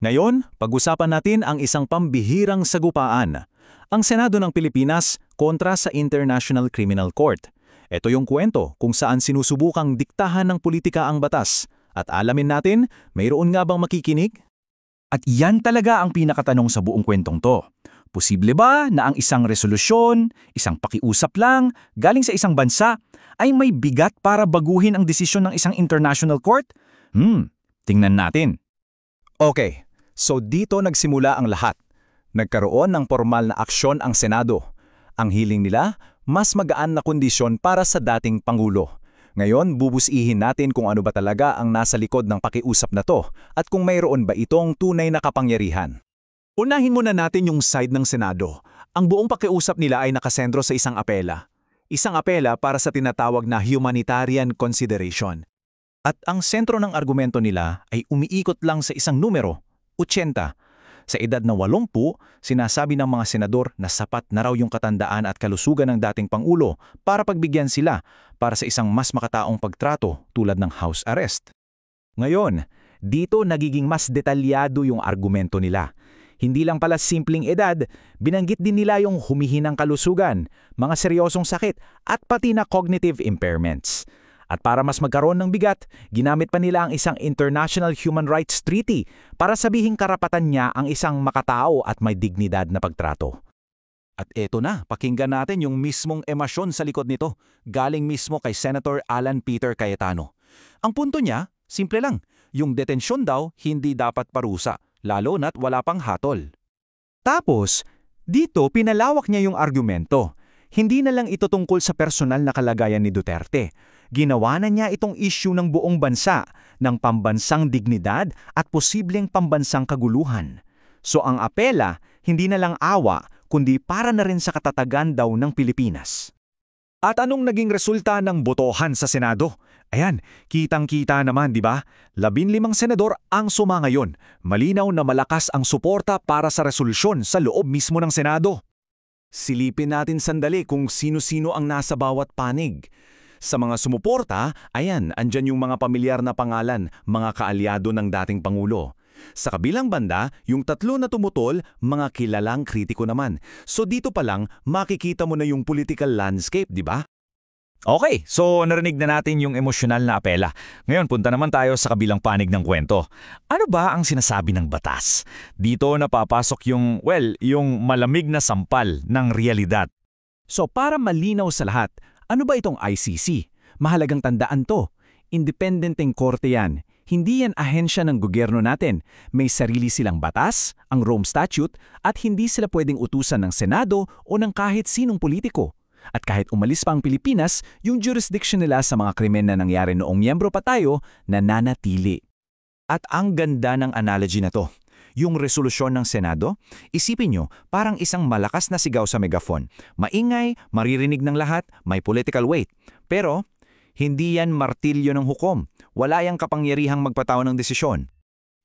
Ngayon, pag-usapan natin ang isang pambihirang sagupaan. Ang Senado ng Pilipinas kontra sa International Criminal Court. Ito yung kwento kung saan sinusubukang diktahan ng politika ang batas. At alamin natin, mayroon nga bang makikinig? At yan talaga ang pinakatanong sa buong kwentong to. Posible ba na ang isang resolusyon, isang pakiusap lang, galing sa isang bansa, ay may bigat para baguhin ang desisyon ng isang international court? Tingnan natin. Okay, so dito nagsimula ang lahat. Nagkaroon ng formal na aksyon ang Senado. Ang hiling nila, mas magaan na kondisyon para sa dating Pangulo. Ngayon, bubusihin natin kung ano ba talaga ang nasa likod ng pakiusap na to at kung mayroon ba itong tunay na kapangyarihan. Unahin muna natin yung side ng Senado. Ang buong pakiusap nila ay nakasentro sa isang apela. Isang apela para sa tinatawag na humanitarian consideration. At ang sentro ng argumento nila ay umiikot lang sa isang numero, 80. Sa edad na 80, sinasabi ng mga senador na sapat na raw yung katandaan at kalusugan ng dating Pangulo para pagbigyan sila para sa isang mas makataong pagtrato tulad ng house arrest. Ngayon, dito nagiging mas detalyado yung argumento nila. Hindi lang pala simpleng edad, binanggit din nila yung humihinang kalusugan, mga seryosong sakit at pati na cognitive impairments. At para mas magkaroon ng bigat, ginamit pa nila ang isang International Human Rights Treaty para sabihing karapatan niya ang isang makatao at may dignidad na pagtrato. At eto na, pakinggan natin yung mismong emasyon sa likod nito, galing mismo kay Senator Alan Peter Cayetano. Ang punto niya, simple lang, yung detensyon daw hindi dapat parusa, lalo na't wala pang hatol. Tapos, dito pinalawak niya yung argumento. Hindi na lang ito tungkol sa personal na kalagayan ni Duterte. Ginawa na niya itong issue ng buong bansa, ng pambansang dignidad at posibleng pambansang kaguluhan. So ang apela, hindi na lang awa, kundi para na rin sa katatagan daw ng Pilipinas. At anong naging resulta ng botohan sa Senado? Ayan, kitang-kita naman, di ba? 15 senador ang sumangayon. Malinaw na malakas ang suporta para sa resolusyon sa loob mismo ng Senado. Silipin natin sandali kung sino-sino ang nasa bawat panig. Sa mga sumuporta, ayan, andyan yung mga pamilyar na pangalan, mga kaalyado ng dating Pangulo. Sa kabilang banda, yung tatlo na tumutol, mga kilalang kritiko naman. So dito pa lang, makikita mo na yung political landscape, di ba? Okay, so narinig na natin yung emosyonal na apela. Ngayon, punta naman tayo sa kabilang panig ng kwento. Ano ba ang sinasabi ng batas? Dito napapasok yung malamig na sampal ng realidad. So para malinaw sa lahat, ano ba itong ICC? Mahalagang tandaan to. Independenteng korte yan. Hindi yan ahensya ng gobyerno natin. May sarili silang batas, ang Rome Statute, at hindi sila pwedeng utusan ng Senado o ng kahit sinong politiko. At kahit umalis pa ang Pilipinas, yung jurisdiction nila sa mga krimen na nangyari noong miyembro pa tayo, nananatili. At ang ganda ng analogy na to. Yung resolusyon ng Senado, isipin nyo parang isang malakas na sigaw sa megaphone. Maingay, maririnig ng lahat, may political weight. Pero, hindi yan martilyo ng hukom. Wala yang kapangyarihang magpatao ng desisyon.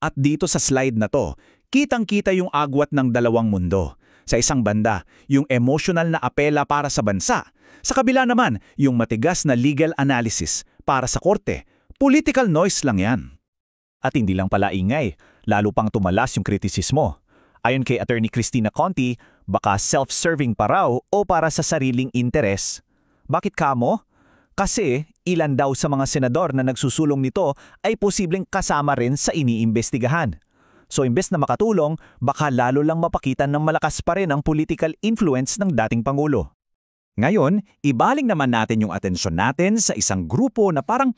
At dito sa slide na to, kitang-kita yung agwat ng dalawang mundo. Sa isang banda, yung emotional na apela para sa bansa. Sa kabila naman, yung matigas na legal analysis para sa korte. Political noise lang yan. At hindi lang pala ingay, lalo pang tumalas yung kritisismo. Ayon kay Attorney Cristina Conti, baka self-serving pa raw o para sa sariling interes. Bakit kamo? Kasi ilan daw sa mga senador na nagsusulong nito ay posibleng kasama rin sa iniimbestigahan. So imbes na makatulong, baka lalo lang mapakitan ng malakas pa rin ang political influence ng dating Pangulo. Ngayon, ibaling naman natin yung atensyon natin sa isang grupo na parang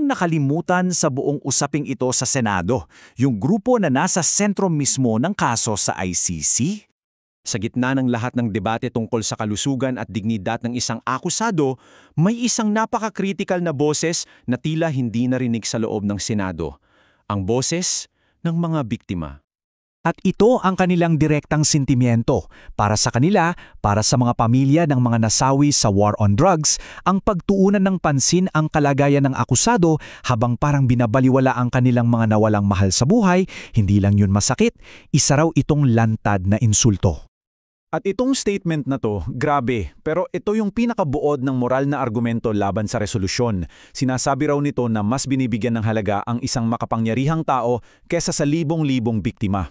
nakalimutan sa buong usaping ito sa Senado. Yung grupo na nasa sentro mismo ng kaso sa ICC. Sa gitna ng lahat ng debate tungkol sa kalusugan at dignidad ng isang akusado, may isang napaka-critical na boses na tila hindi narinig sa loob ng Senado. Ang boses ng mga biktima. At ito ang kanilang direktang sentimiento. Para sa kanila, para sa mga pamilya ng mga nasawi sa war on drugs, ang pagtuunan ng pansin ang kalagayan ng akusado habang parang binabaliwala ang kanilang mga nawalang mahal sa buhay, hindi lang yun masakit, isa raw itong lantad na insulto. At itong statement na to, grabe, pero ito yung pinakabuod ng moral na argumento laban sa resolusyon. Sinasabi raw nito na mas binibigyan ng halaga ang isang makapangyarihang tao kesa sa libong-libong biktima.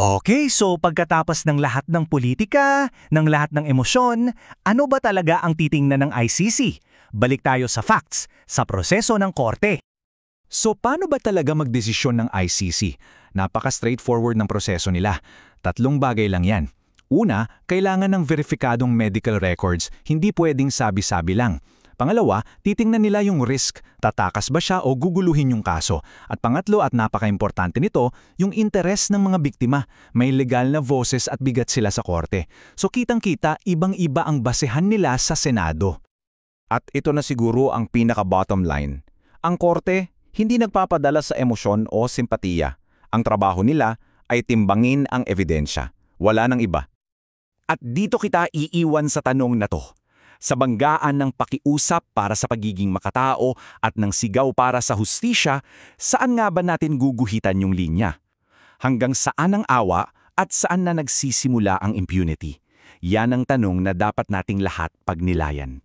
Okay, so pagkatapos ng lahat ng politika, ng lahat ng emosyon, ano ba talaga ang titingnan ng ICC? Balik tayo sa facts, sa proseso ng korte. So paano ba talaga magdesisyon ng ICC? Napaka-straightforward ng proseso nila. 3 bagay lang yan. Una, kailangan ng verifikadong medical records, hindi pwedeng sabi-sabi lang. Pangalawa, titingnan nila yung risk, tatakas ba siya o guguluhin yung kaso. At pangatlo at napaka-importante nito, yung interes ng mga biktima. May legal na voices at bigat sila sa korte. So kitang-kita, ibang-iba ang basehan nila sa Senado. At ito na siguro ang pinaka-bottom line. Ang korte, hindi nagpapadala sa emosyon o simpatiya. Ang trabaho nila ay timbangin ang ebidensya. Wala nang iba. At dito kita iiwan sa tanong na to. Sa banggaan ng pakiusap para sa pagiging makatao at ng sigaw para sa hustisya, saan nga ba natin guguhitan yung linya? Hanggang saan ang awa at saan na nagsisimula ang impunity? Yan ang tanong na dapat nating lahat pagnilayan.